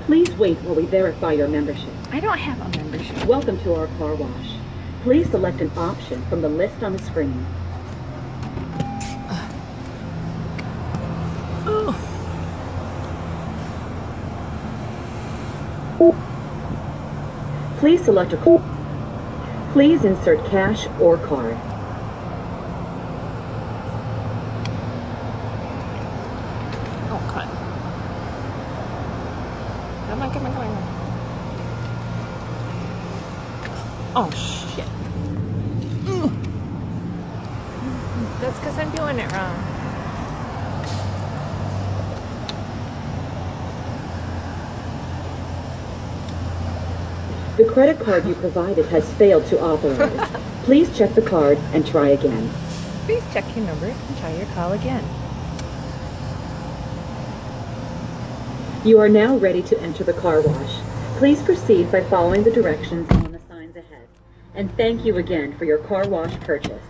Please wait while we verify your membership. I don't have a membership. Welcome to our car wash. Please select an option from the list on the screen. Please select a code. Please insert cash or card. Okay. Come on, come on, come on. Oh, shit. That's because I'm doing it wrong. The credit card you provided has failed to authorize. Please check the card and try again. Please check your number and try your call again. You are now ready to enter the car wash. Please proceed by following the directions on the signs ahead. And thank you again for your car wash purchase.